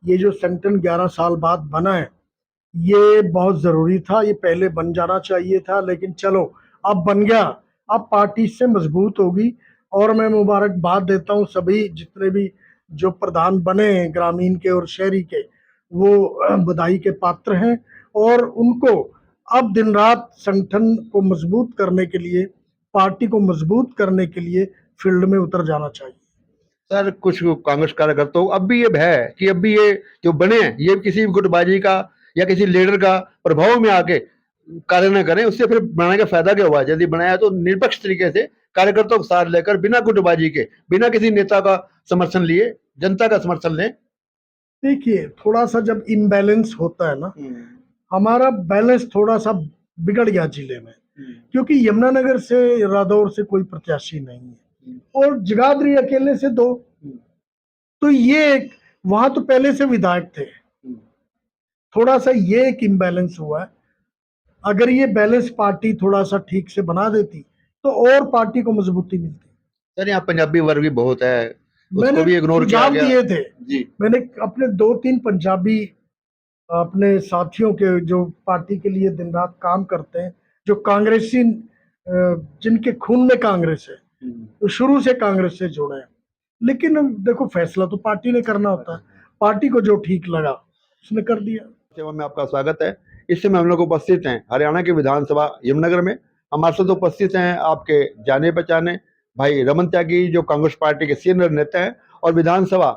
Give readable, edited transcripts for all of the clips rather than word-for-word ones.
ये जो संगठन 11 साल बाद बना है, ये बहुत जरूरी था, ये पहले बन जाना चाहिए था, लेकिन चलो अब बन गया। अब पार्टी इससे मजबूत होगी और मैं मुबारकबाद देता हूँ सभी जितने भी जो प्रधान बने हैं ग्रामीण के और शहरी के, वो बधाई के पात्र हैं। और उनको अब दिन रात संगठन को मजबूत करने के लिए, पार्टी को मजबूत करने के लिए फील्ड में उतर जाना चाहिए। सर कुछ कांग्रेस कार्यकर्ताओं अब भी ये भय है कि अब भी ये जो बने हैं ये किसी गुटबाजी का या किसी लीडर का प्रभाव में आके कार्य न करें, उससे फिर बनाने का फायदा क्या हुआ? यदि बनाया तो निष्पक्ष तरीके से कार्यकर्ताओं को साथ लेकर बिना गुटबाजी के, बिना किसी नेता का समर्थन लिए जनता का समर्थन लें। देखिए, थोड़ा सा जब इम्बैलेंस होता है ना, हमारा बैलेंस थोड़ा सा बिगड़ गया जिले में, क्योंकि यमुनानगर से रादौर से कोई प्रत्याशी नहीं है और जगाधरी अकेले से दो, तो ये वहां तो पहले से विधायक थे, थोड़ा सा ये एक इम्बैलेंस हुआ है। अगर ये बैलेंस पार्टी थोड़ा सा ठीक से बना देती तो और पार्टी को मजबूती मिलती। सर यहाँ पंजाबी वर्ग भी बहुत है, मैंने उसको भी इग्नोर किया सुझाव गया दिए थे जी। मैंने अपने 2-3 पंजाबी अपने साथियों के, जो पार्टी के लिए दिन रात काम करते हैं, जो कांग्रेसी, जिनके खून में कांग्रेस है, तो शुरू से कांग्रेस से जुड़े हैं। लेकिन देखो, फैसला तो पार्टी ने करना होता है, पार्टी को जो ठीक लगा उसने कर दिया। सेवा में आपका स्वागत है। इस समय हम लोग उपस्थित हैं हरियाणा की विधानसभा यमुनानगर में। हमारे साथ उपस्थित हैं आपके जाने पहचाने भाई रमन त्यागी, जो कांग्रेस पार्टी के सीनियर नेता हैं और विधानसभा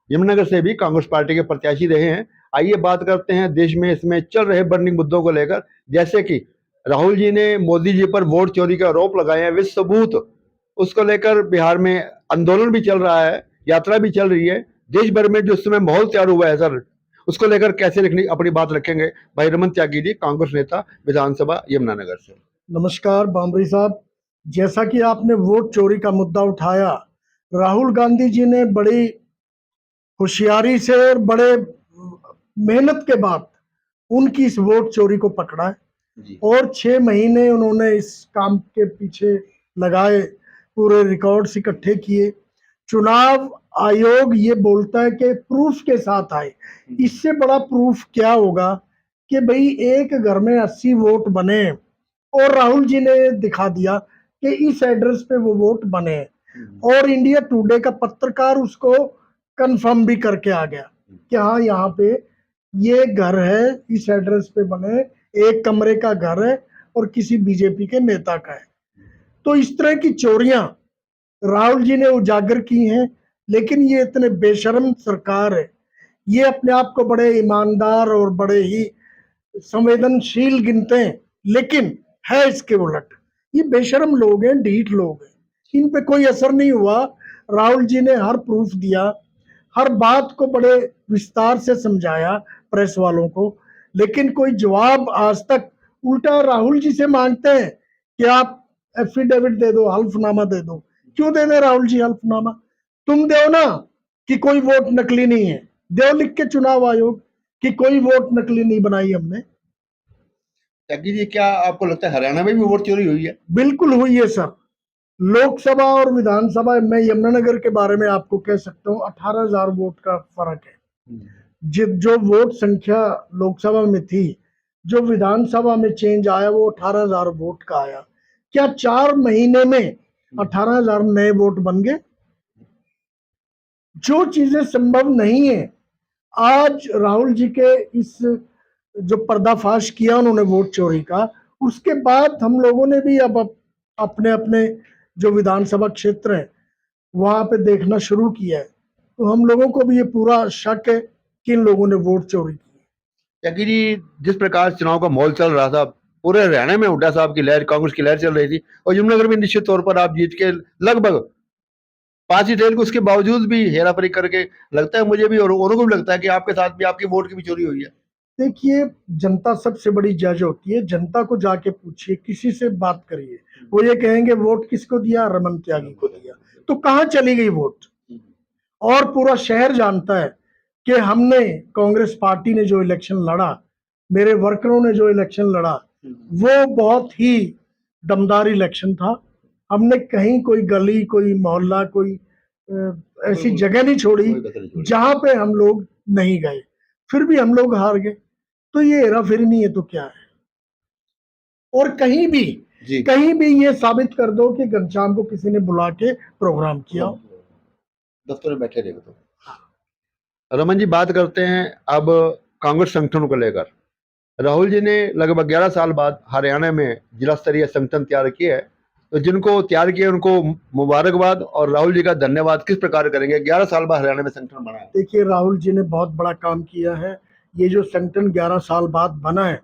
यमुनानगर से भी कांग्रेस पार्टी के प्रत्याशी रहे हैं। आइए बात करते हैं देश में इसमें चल रहे बर्निंग मुद्दों को लेकर, जैसे कि राहुल जी ने मोदी जी पर वोट चोरी का आरोप लगाए हैं विश्व सबूत, उसको लेकर बिहार में आंदोलन भी चल रहा है, यात्रा भी चल रही है। देश भर में जो इस समय माहौल तैयार हुआ है सर, उसको लेकर कैसे लिखनी अपनी बात रखेंगे भाई रमन त्यागी जी, कांग्रेस नेता विधानसभा यमुनानगर से। नमस्कार बामरी साहब, जैसा कि आपने वोट चोरी का मुद्दा उठाया, राहुल गांधी जी ने बड़ी होशियारी से और बड़े मेहनत के बाद उनकी इस वोट चोरी को पकड़ा है और 6 महीने उन्होंने इस काम के पीछे लगाए, पूरे रिकॉर्ड्स इकट्ठे किए। चुनाव आयोग ये बोलता है कि प्रूफ के साथ आए, इससे बड़ा प्रूफ क्या होगा कि भाई एक घर में 80 वोट बने और राहुल जी ने दिखा दिया कि इस एड्रेस पे वो वोट बने और इंडिया टुडे का पत्रकार उसको कंफर्म भी करके आ गया कि हाँ, यहाँ पे ये घर है, इस एड्रेस पे बने, एक कमरे का घर है और किसी बीजेपी के नेता का है। तो इस तरह की चोरियां राहुल जी ने उजागर की हैं, लेकिन ये इतने बेशर्म सरकार है, ये अपने आप को बड़े ईमानदार और बड़े ही संवेदनशील गिनते हैं, लेकिन है इसके उलट। ये बेशर्म लोग हैं, ढीठ लोग हैं, इन पे कोई असर नहीं हुआ। राहुल जी ने हर प्रूफ दिया, हर बात को बड़े विस्तार से समझाया प्रेस वालों को, लेकिन कोई जवाब आज तक, उल्टा राहुल जी से मांगते हैं कि आप एफिडेविट दे दो, हल्फनामा दे दो। क्यों दे दे राहुल जी हल्फनामा? तुम दो ना कि कोई वोट नकली नहीं है, दो लिख के चुनाव आयोग कि कोई वोट नकली नहीं बनाई हमने। त्यागी जी, क्या आपको लगता है हरियाणा में भी वोट चोरी हुई है? बिल्कुल हुई है सर। लोकसभा और विधानसभा में यमुनानगर के बारे में आपको कह सकता हूँ 18,000 वोट का फर्क है। जो वोट संख्या लोकसभा में थी, जो विधानसभा में चेंज आया वो 18,000 वोट का आया। क्या 4 महीने में 18,000 नए वोट बन गए? जो चीजें संभव नहीं है, आज राहुल जी के इस जो पर्दाफाश किया उन्होंने वोट चोरी का, उसके बाद हम लोगों ने भी अब अपने अपने जो विधानसभा क्षेत्र है वहां पे देखना शुरू किया है, तो हम लोगों को भी ये पूरा शक है कि इन लोगों ने वोट चोरी की। त्यागी जी, जिस प्रकार चुनाव का माहौल चल रहा था, पूरे हरियाणा में हुड्डा साहब की लहर, कांग्रेस की लहर चल रही थी और यमुनानगर में निश्चित तौर पर आप जीत के लगभग 5 ही थे, उसके बावजूद भी हेराफेरी करके लगता है मुझे भी और औरों को भी लगता है कि आपके साथ भी आपकी वोट की भी चोरी हुई है। देखिए, जनता सबसे बड़ी जज होती है, जनता को जाके पूछिए, किसी से बात करिए, वो ये कहेंगे वोट किसको दिया? रमन त्यागी को दिया। तो कहाँ चली गई वोट? और पूरा शहर जानता है कि हमने, कांग्रेस पार्टी ने जो इलेक्शन लड़ा, मेरे वर्करों ने जो इलेक्शन लड़ा, वो बहुत ही दमदार इलेक्शन था। हमने कहीं कोई गली, कोई मोहल्ला, कोई ऐसी जगह नहीं छोड़ी जहां पे हम लोग नहीं गए, फिर भी हम लोग हार गए। तो ये हेरा फेरी नहीं है तो क्या है? और जी कहीं भी ये साबित कर दो कि घनश्याम को किसी ने बुला के प्रोग्राम किया हो। दफ्तर में बैठे रहेगा तो रमन जी बात करते हैं अब कांग्रेस संगठन को लेकर। राहुल जी ने लगभग 11 साल बाद हरियाणा में जिला स्तरीय संगठन तैयार किया है, तो जिनको तैयार किया उनको मुबारकबाद और राहुल जी का धन्यवाद किस प्रकार करेंगे? 11 साल बाद हरियाणा में संगठन बना है। देखिए, राहुल जी ने बहुत बड़ा काम किया है। ये जो संगठन 11 साल बाद बना है,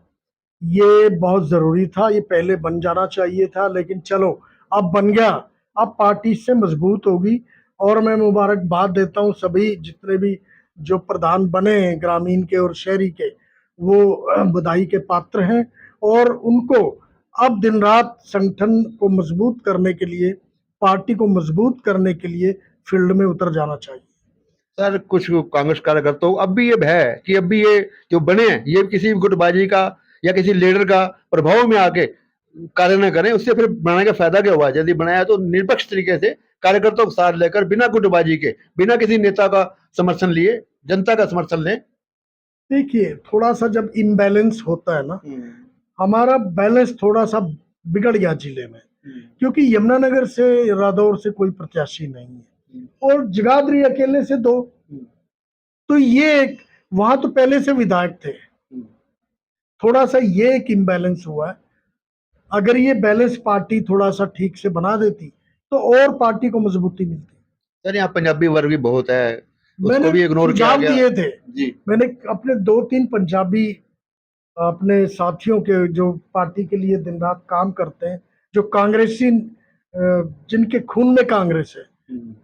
ये बहुत जरूरी था, ये पहले बन जाना चाहिए था, लेकिन चलो अब बन गया। अब पार्टी इससे मजबूत होगी और मैं मुबारकबाद देता हूँ सभी जितने भी जो प्रधान बने हैं ग्रामीण के और शहरी के, वो बधाई के पात्र हैं। और उनको अब दिन रात संगठन को मजबूत करने के लिए, पार्टी को मजबूत करने के लिए फील्ड में उतर जाना चाहिए। सर कुछ कांग्रेस कार्यकर्ताओं अब भी ये भय है कि अब भी ये जो बने हैं ये किसी गुटबाजी का या किसी लीडर का प्रभाव में आके कार्य न करें, उससे फिर बनाने का फायदा क्या हुआ? यदि बनाया तो निष्पक्ष तरीके से कार्यकर्ताओं को साथ लेकर बिना गुटबाजी के, बिना किसी नेता का समर्थन लिए जनता का समर्थन लें। देखिए, थोड़ा सा जब इम्बैलेंस होता है ना, हमारा बैलेंस थोड़ा सा बिगड़ गया जिले में, क्योंकि यमुनानगर से रादौर से कोई प्रत्याशी नहीं है और जगाधरी अकेले से 2। तो ये वहां तो पहले से विधायक थे, थोड़ा सा ये एक इम्बैलेंस हुआ है। अगर ये बैलेंस पार्टी थोड़ा सा ठीक से बना देती तो और पार्टी को मजबूती मिलती। सर यहाँ पंजाबी वर्ग भी बहुत है, उसको मैंने भी इग्नोर किया सुझाव गया। दिए थे, जी मैंने अपने 2-3 पंजाबी अपने साथियों के जो पार्टी के लिए दिन रात काम करते हैं, जो कांग्रेसी, जिनके खून में कांग्रेस है,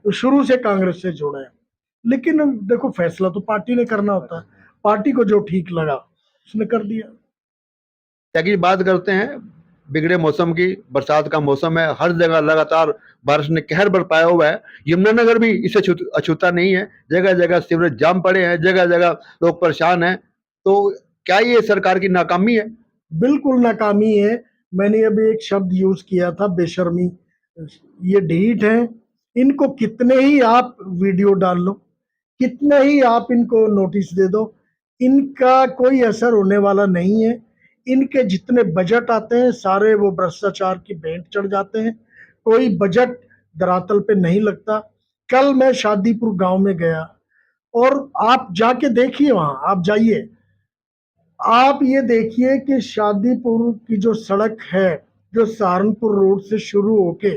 तो शुरू से कांग्रेस से जुड़े हैं। लेकिन देखो, फैसला तो पार्टी ने करना होता है, पार्टी को जो ठीक लगा उसने कर दिया। ताकि बात करते हैं बिगड़े मौसम की, बरसात का मौसम है, हर जगह लगातार बारिश ने कहर बरपाया हुआ है। यमुनानगर भी इससे अछूता नहीं है, जगह जगह सीवरेज जाम पड़े हैं, जगह जगह लोग परेशान हैं। तो क्या ये सरकार की नाकामी है? बिल्कुल नाकामी है। मैंने अभी एक शब्द यूज किया था, बेशर्मी। ये ढीठ है, इनको कितने ही आप वीडियो डाल लो, कितने ही आप इनको नोटिस दे दो, इनका कोई असर होने वाला नहीं है। इनके जितने बजट आते हैं सारे वो भ्रष्टाचार की भेंट चढ़ जाते हैं, कोई बजट धरातल पे नहीं लगता। कल मैं शादीपुर गांव में गया और आप जाके देखिए, वहां आप जाइए, आप ये देखिए कि शादीपुर की जो सड़क है, जो सहारनपुर रोड से शुरू होके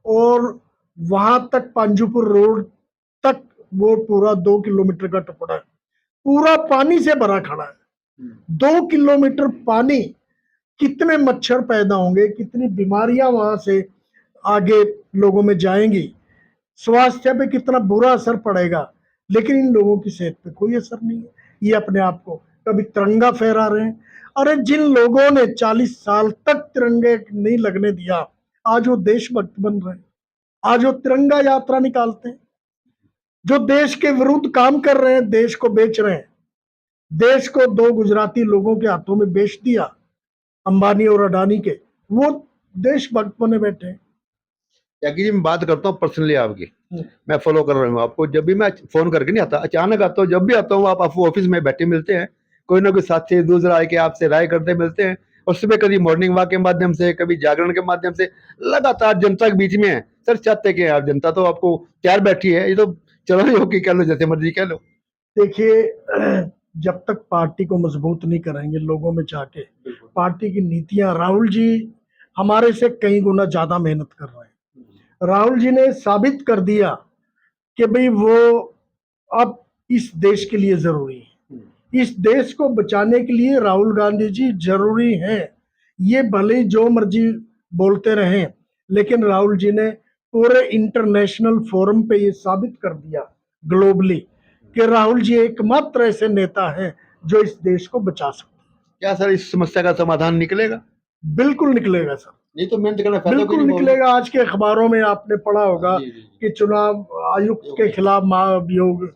और वहां तक पांजुपुर रोड तक, वो पूरा 2 किलोमीटर का टुकड़ा है, पूरा पानी से भरा खड़ा है। 2 किलोमीटर पानी, कितने मच्छर पैदा होंगे, कितनी बीमारियां वहां से आगे लोगों में जाएंगी, स्वास्थ्य पे कितना बुरा असर पड़ेगा। लेकिन इन लोगों की सेहत पे कोई असर नहीं है। ये अपने आप को कभी तिरंगा फहरा रहे हैं। अरे जिन लोगों ने 40 साल तक तिरंगे नहीं लगने दिया, आज वो देशभक्त बन रहे हैं, आज वो तिरंगा यात्रा निकालते हैं। जो देश के विरुद्ध काम कर रहे हैं, देश को बेच रहे हैं, देश को 2 गुजराती लोगों के हाथों में बेच दिया, अंबानी और अडानी के, वो देशभक्त बने बैठे हैं। यागी जी मैं बात करता हूँ पर्सनली आपकी, मैं फॉलो कर रहा हूँ आपको। जब भी मैं फोन करके नहीं आता, अचानक आता हूँ, जब भी आता हूँ आप ऑफिस में बैठे मिलते हैं, कोई ना कोई साथी दूसरा आके आपसे राय करते मिलते हैं। और सुबह कभी मॉर्निंग वॉक के माध्यम से, कभी जागरण के माध्यम से लगातार जनता के बीच में है। सर चाहते क्या आप? जनता तो आपको प्यार बैठी है, ये तो चलो ही होगी, कह लो जैसे मर्जी कह लो। देखिए, जब तक पार्टी को मजबूत नहीं करेंगे लोगों में जाके, पार्टी की नीतियां, राहुल जी हमारे से कई गुना ज्यादा मेहनत कर रहे हैं। राहुल जी ने साबित कर दिया कि भाई वो अब इस देश के लिए जरूरी है, इस देश को बचाने के लिए राहुल गांधी जी जरूरी हैं। ये भले जो मर्जी बोलते रहें, लेकिन राहुल जी ने पूरे इंटरनेशनल फोरम पे ये साबित कर दिया ग्लोबली कि राहुल जी एकमात्र ऐसे नेता हैं जो इस देश को बचा सकते हैं। क्या सर इस समस्या का समाधान निकलेगा? बिल्कुल निकलेगा सर, नहीं तो मेहनत करना फायदा कोई बिल्कुल नहीं होगा। निकलेगा। आज के अखबारों में आपने पढ़ा होगा जी, जी, जी। कि चुनाव आयुक्त के खिलाफ महाअभियोग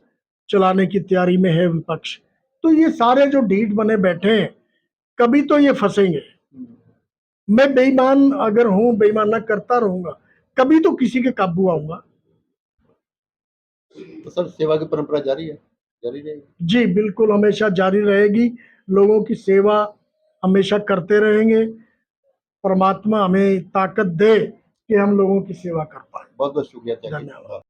चलाने की तैयारी में है विपक्ष। तो ये सारे जो ढीठ बने बैठे हैं, कभी तो ये फंसेंगे। मैं बेईमान अगर हूं, बेईमाना करता रहूंगा, कभी तो किसी के काबू आऊंगा। तो सर सेवा की परंपरा जारी है। जारी रहेगी। जी बिल्कुल, हमेशा जारी रहेगी। लोगों की सेवा हमेशा करते रहेंगे। परमात्मा हमें ताकत दे कि हम लोगों की सेवा कर पाए। बहुत बहुत शुक्रिया, थैंक यू। धन्यवाद।